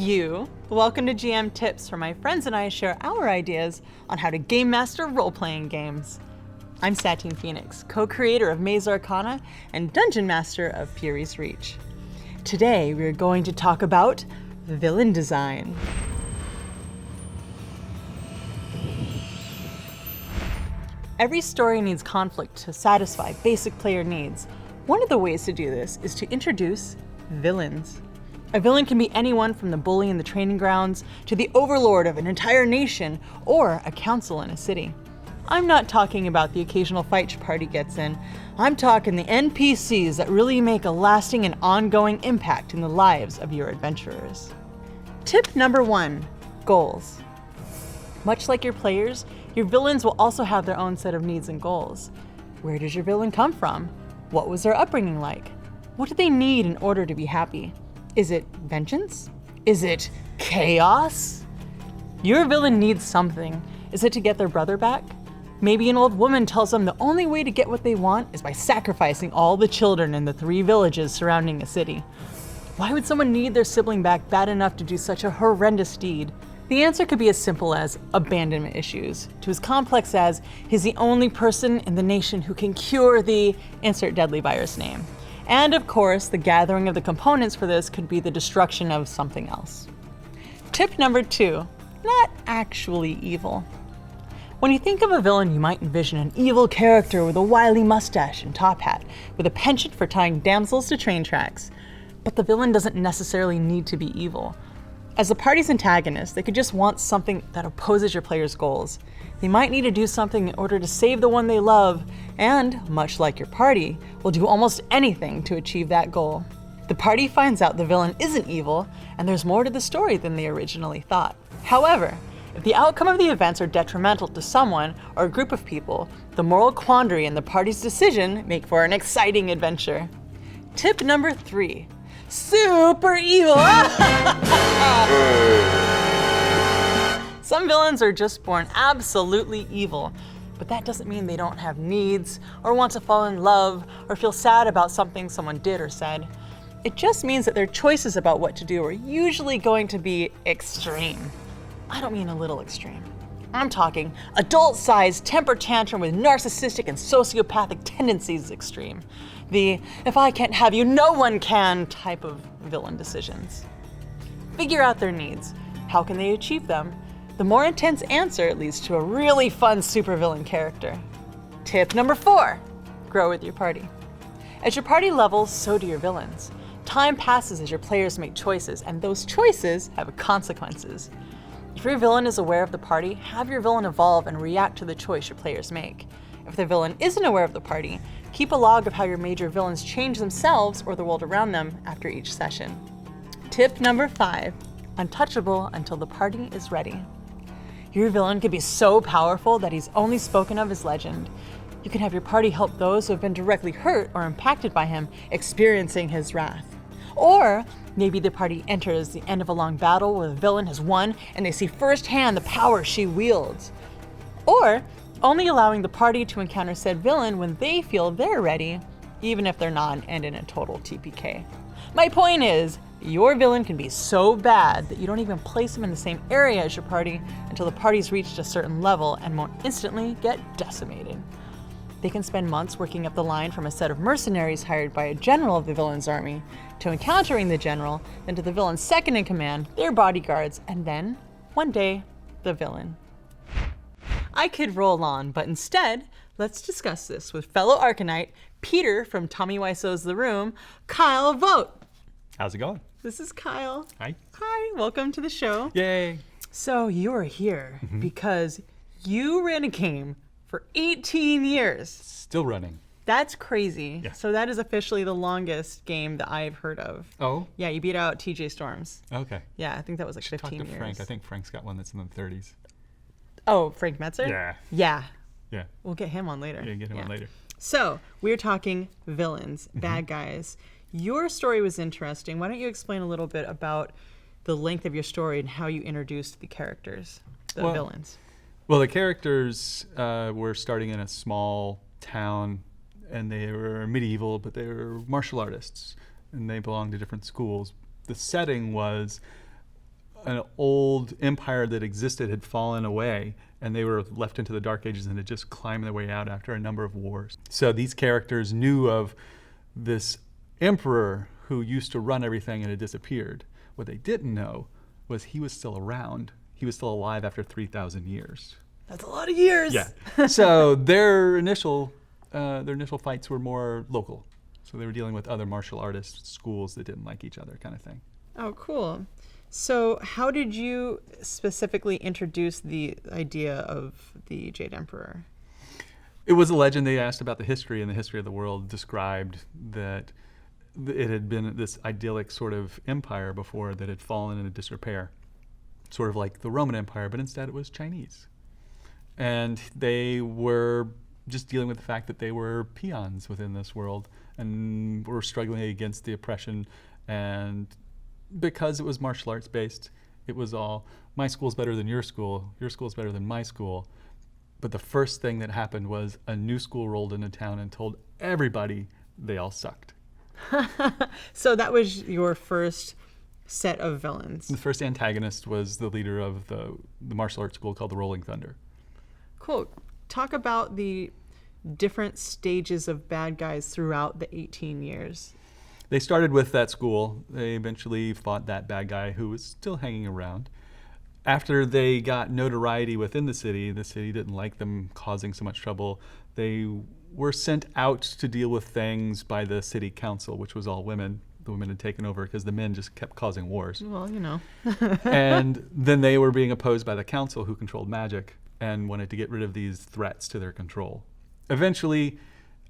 you. Welcome to GM Tips, where my friends and I share our ideas on how to game master role-playing games. I'm Satine Phoenix, co-creator of Maze Arcana and dungeon master of Fury's Reach. Today we're going to talk about villain design. Every story needs conflict to satisfy basic player needs. One of the ways to do this is to introduce villains. A villain can be anyone from the bully in the training grounds to the overlord of an entire nation or a council in a city. I'm not talking about the occasional fight your party gets in. I'm talking the NPCs that really make a lasting and ongoing impact in the lives of your adventurers. Tip number 1, goals. Much like your players, your villains will also have their own set of needs and goals. Where does your villain come from? What was their upbringing like? What do they need in order to be happy? Is it vengeance? Is it chaos? Your villain needs something. Is it to get their brother back? Maybe an old woman tells them the only way to get what they want is by sacrificing all the children in the 3 villages surrounding a city. Why would someone need their sibling back bad enough to do such a horrendous deed? The answer could be as simple as abandonment issues, to as complex as he's the only person in the nation who can cure the insert deadly virus name. And of course, the gathering of the components for this could be the destruction of something else. Tip number 2, not actually evil. When you think of a villain, you might envision an evil character with a wily mustache and top hat, with a penchant for tying damsels to train tracks. But the villain doesn't necessarily need to be evil. As the party's antagonist, they could just want something that opposes your player's goals. They might need to do something in order to save the one they love, and, much like your party, will do almost anything to achieve that goal. The party finds out the villain isn't evil, and there's more to the story than they originally thought. However, if the outcome of the events are detrimental to someone or a group of people, the moral quandary and the party's decision make for an exciting adventure. Tip number 3. Super evil! Some villains are just born absolutely evil, but that doesn't mean they don't have needs, or want to fall in love, or feel sad about something someone did or said. It just means that their choices about what to do are usually going to be extreme. I don't mean a little extreme. I'm talking adult-sized temper tantrum with narcissistic and sociopathic tendencies extreme. The if I can't have you, no one can type of villain decisions. Figure out their needs. How can they achieve them? The more intense answer leads to a really fun supervillain character. Tip number 4, grow with your party. As your party levels, so do your villains. Time passes as your players make choices, and those choices have consequences. If your villain is aware of the party, have your villain evolve and react to the choice your players make. If the villain isn't aware of the party, keep a log of how your major villains change themselves or the world around them after each session. Tip number 5, untouchable until the party is ready. Your villain could be so powerful that he's only spoken of as legend. You can have your party help those who have been directly hurt or impacted by him experiencing his wrath. Or maybe the party enters the end of a long battle where the villain has won and they see firsthand the power she wields. Or only allowing the party to encounter said villain when they feel they're ready, even if they're not and in a total TPK. My point is, your villain can be so bad that you don't even place him in the same area as your party until the party's reached a certain level and won't instantly get decimated. They can spend months working up the line from a set of mercenaries hired by a general of the villain's army, to encountering the general, then to the villain's second in command, their bodyguards, and then, one day, the villain. I could roll on, but instead, let's discuss this with fellow Arcanite, Peter from Tommy Wiseau's The Room, Kyle Vogt. How's it going? This is Kyle. Hi. Hi, welcome to the show. Yay. So you're here because you ran a game for 18 years. Still running. That's crazy. Yeah. So that is officially the longest game that I've heard of. Oh? Yeah, you beat out TJ Storms. Okay. Yeah, I think that was like 15 Talk to years. Frank. I think Frank's got one that's in the 30s. Oh, Frank Metzer? Yeah. Yeah. Yeah. We'll get him on later. Yeah, get him on later. So we're talking villains, bad guys. Your story was interesting. Why don't you explain a little bit about the length of your story and how you introduced the characters, the villains? Well, the characters were starting in a small town, and they were medieval, but they were martial artists, and they belonged to different schools. The setting was an old empire that existed had fallen away, and they were left into the Dark Ages and had just climbed their way out after a number of wars. So these characters knew of this emperor who used to run everything and had disappeared. What they didn't know was he was still around. He was still alive after 3,000 years. That's a lot of years. Yeah. So their initial fights were more local. So they were dealing with other martial artist schools that didn't like each other, kind of thing. Oh, cool. So how did you specifically introduce the idea of the Jade Emperor? It was a legend. They asked about the history, and the history of the world described that it had been this idyllic sort of empire before that had fallen into disrepair, sort of like the Roman Empire, but instead it was Chinese. And they were just dealing with the fact that they were peons within this world and were struggling against the oppression. And because it was martial arts based, it was all, my school's better than your school's better than my school. But the first thing that happened was a new school rolled into town and told everybody they all sucked. So that was your first set of villains. The first antagonist was the leader of the martial arts school called the Rolling Thunder. Cool. Talk about the different stages of bad guys throughout the 18 years. They started with that school. They eventually fought that bad guy who was still hanging around. After they got notoriety within the city didn't like them causing so much trouble. They were sent out to deal with things by the city council, which was all women. The women had taken over because the men just kept causing wars. Well, you know. And then they were being opposed by the council, who controlled magic and wanted to get rid of these threats to their control. Eventually,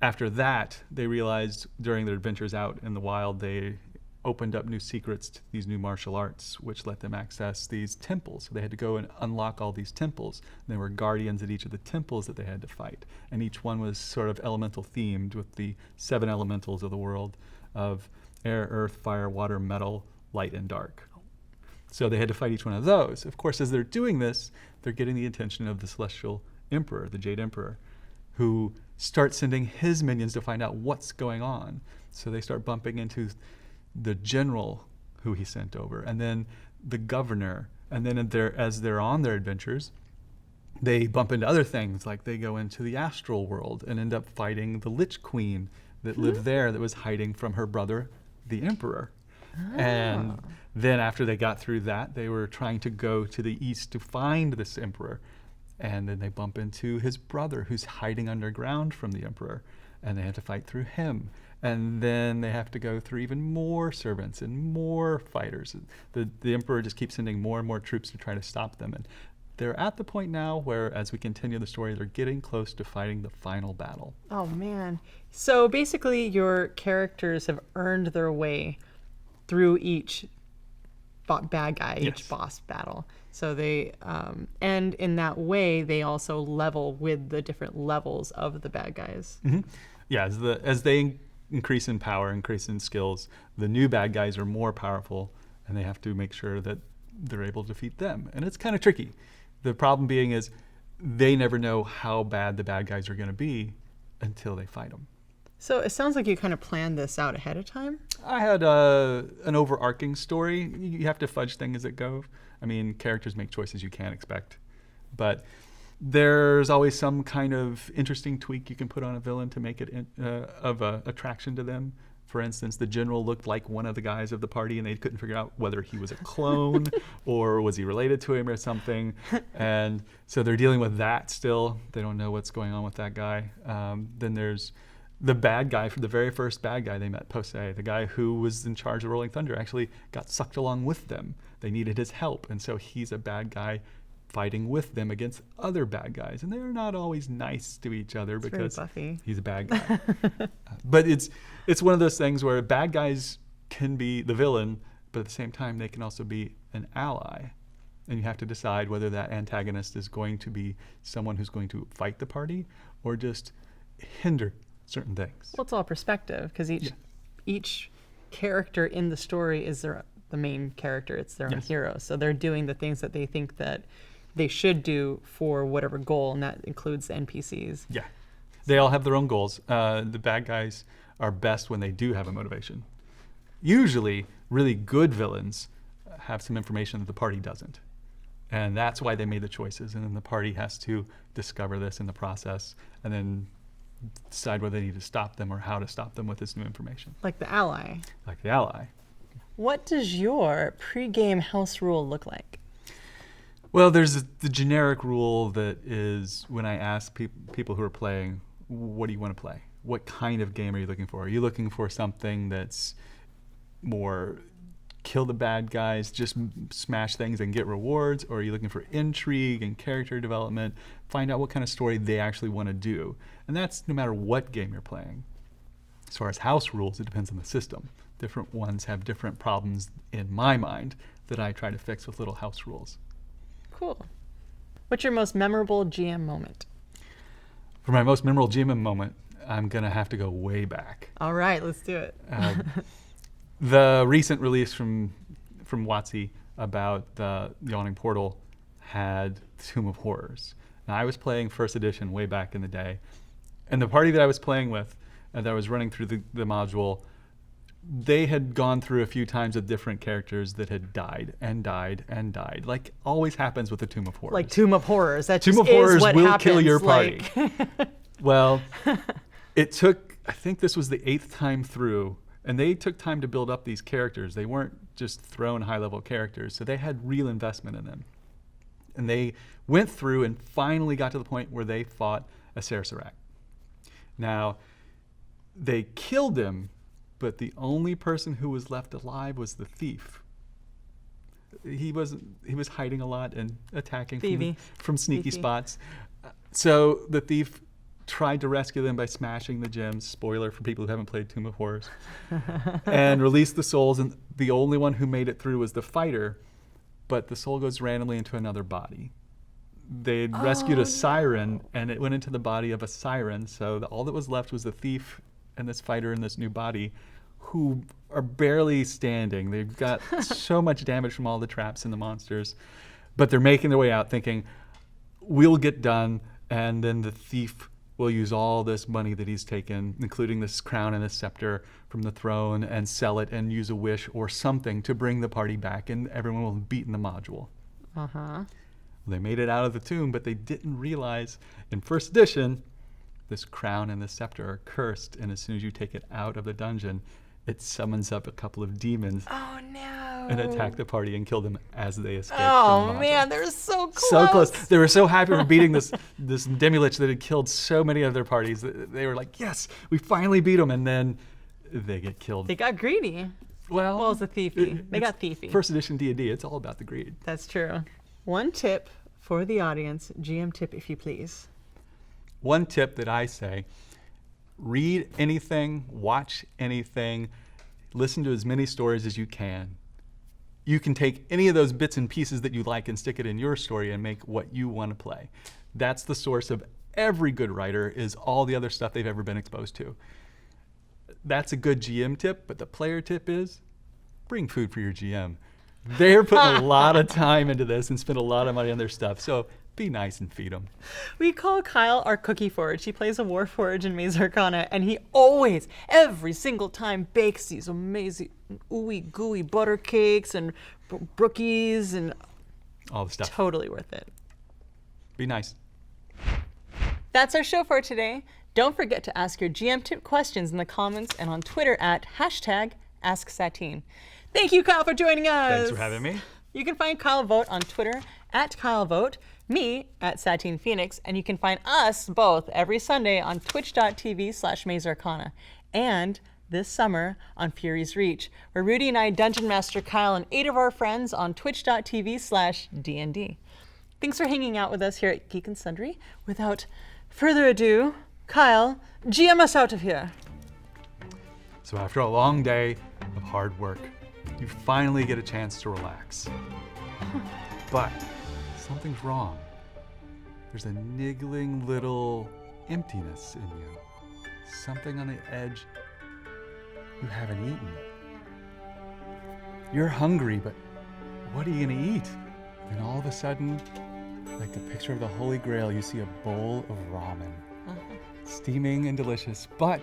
after that, they realized during their adventures out in the wild, they opened up new secrets to these new martial arts, which let them access these temples. So they had to go and unlock all these temples. And there were guardians at each of the temples that they had to fight. And each one was sort of elemental themed with the 7 elementals of the world of air, earth, fire, water, metal, light, and dark. So they had to fight each one of those. Of course, as they're doing this, they're getting the attention of the Celestial Emperor, the Jade Emperor, who starts sending his minions to find out what's going on. So they start bumping into the general who he sent over, and then the governor. And then as they're on their adventures, they bump into other things, like they go into the astral world and end up fighting the Lich Queen that lived there that was hiding from her brother, the Emperor. And then after they got through that, they were trying to go to the east to find this Emperor. And then they bump into his brother, who's hiding underground from the Emperor, and they have to fight through him. And then they have to go through even more servants and more fighters. The Emperor just keeps sending more and more troops to try to stop them. And they're at the point now where, as we continue the story, they're getting close to fighting the final battle. Oh, man. So basically, your characters have earned their way through each bad guy, each boss battle. So they, and in that way, they also level with the different levels of the bad guys. Mm-hmm. Yeah, as they increase in power, increase in skills, the new bad guys are more powerful, and they have to make sure that they're able to defeat them. And it's kind of tricky. The problem being is they never know how bad the bad guys are going to be until they fight them. So it sounds like you kind of planned this out ahead of time. I had an overarching story. You have to fudge things as it go. I mean, characters make choices you can't expect. But there's always some kind of interesting tweak you can put on a villain to make it of a attraction to them. For instance, the general looked like one of the guys of the party, and they couldn't figure out whether he was a clone or was he related to him or something. And so they're dealing with that still. They don't know what's going on with that guy. Then there's the bad guy, for the very first bad guy they met, Posey, the guy who was in charge of Rolling Thunder, actually got sucked along with them. They needed his help, and so he's a bad guy fighting with them against other bad guys. And they're not always nice to each other because he's a bad guy. But it's one of those things where bad guys can be the villain, but at the same time, they can also be an ally. And you have to decide whether that antagonist is going to be someone who's going to fight the party or just hinder certain things. Well, it's all perspective, because each character in the story is the main character. It's their own hero. So they're doing the things that they think that they should do for whatever goal, and that includes the NPCs. Yeah. They all have their own goals. The bad guys are best when they do have a motivation. Usually, really good villains have some information that the party doesn't. And that's why they made the choices. And then the party has to discover this in the process and then decide whether they need to stop them or how to stop them with this new information. Like the ally. Like the ally. What does your pre-game house rule look like? Well, there's the generic rule that is when I ask people who are playing, what do you want to play? What kind of game are you looking for? Are you looking for something that's more kill the bad guys, just smash things and get rewards? Or are you looking for intrigue and character development? Find out what kind of story they actually want to do. And that's no matter what game you're playing. As far as house rules, it depends on the system. Different ones have different problems in my mind that I try to fix with little house rules. Cool. What's your most memorable GM moment? For my most memorable GM moment, I'm going to have to go way back. All right, let's do it. The recent release from WotC about the Yawning Portal had Tomb of Horrors. Now, I was playing first edition way back in the day, and the party that I was playing with, that I was running through the module, they had gone through a few times with different characters that had died and died and died, like always happens with the Tomb of Horrors. Like Tomb of Horrors. That Tomb just of Horrors is what will happens. kill your party. Like Well, it took, I think this was the 8th time through, and they took time to build up these characters. They weren't just thrown high-level characters, so they had real investment in them. And they went through and finally got to the point where they fought a Sarasarak. Now, they killed him, but the only person who was left alive was the thief. He was hiding a lot and attacking from sneaky spots. So the thief tried to rescue them by smashing the gems, spoiler for people who haven't played Tomb of Horrors, and released the souls, and the only one who made it through was the fighter, but the soul goes randomly into another body. They rescued a siren, and it went into the body of a siren, so all that was left was the thief and this fighter in this new body, who are barely standing. They've got so much damage from all the traps and the monsters, but they're making their way out thinking, we'll get done, and then the thief will use all this money that he's taken, including this crown and this scepter from the throne, and sell it and use a wish or something to bring the party back, and everyone will have beaten the module. Uh-huh. They made it out of the tomb, but they didn't realize in first edition, this crown and this scepter are cursed, and as soon as you take it out of the dungeon, it summons up a couple of demons and attack the party and kill them as they escape from the module. Oh man, they're so close. So close. They were so happy for beating this demi-lich that had killed so many of their parties. They were like, yes, we finally beat them, and then they get killed. They got greedy. Well, it's a thiefy. They got thiefy. First edition D&D, it's all about the greed. That's true. One tip for the audience, GM tip if you please. One tip that I say, read anything, watch anything, listen to as many stories as you can. You can take any of those bits and pieces that you like and stick it in your story and make what you want to play. That's the source of every good writer, is all the other stuff they've ever been exposed to. That's a good GM tip, but the player tip is bring food for your GM. They're putting a lot of time into this and spend a lot of money on their stuff, so be nice and feed them. We call Kyle our cookie forge. He plays a war forge in Maze Arcana, and he always, every single time, bakes these amazing ooey gooey butter cakes and brookies and all the stuff. Totally worth it. Be nice. That's our show for today. Don't forget to ask your GM tip questions in the comments and on Twitter at #AskSatine. Thank you, Kyle, for joining us. Thanks for having me. You can find Kyle Vogt on Twitter at Kyle Vogt, me at Satine Phoenix, and you can find us both every Sunday on twitch.tv/MazeArcana and this summer on Fury's Reach, where Rudy and I Dungeon Master Kyle and 8 of our friends on twitch.tv/DND. Thanks for hanging out with us here at Geek and Sundry. Without further ado, Kyle, GM us out of here. So after a long day of hard work, you finally get a chance to relax. But something's wrong. There's a niggling little emptiness in you. Something on the edge you haven't eaten. You're hungry, but what are you gonna eat? And all of a sudden, like the picture of the Holy Grail, you see a bowl of ramen. Steaming and delicious, but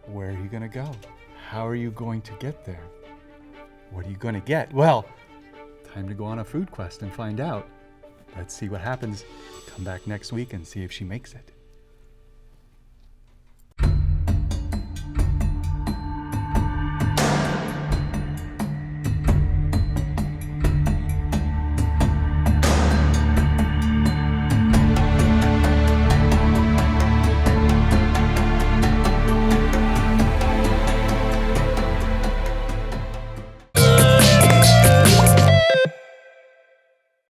where are you gonna go? How are you going to get there? What are you gonna get? Well, time to go on a food quest and find out. Let's see what happens. Come back next week and see if she makes it.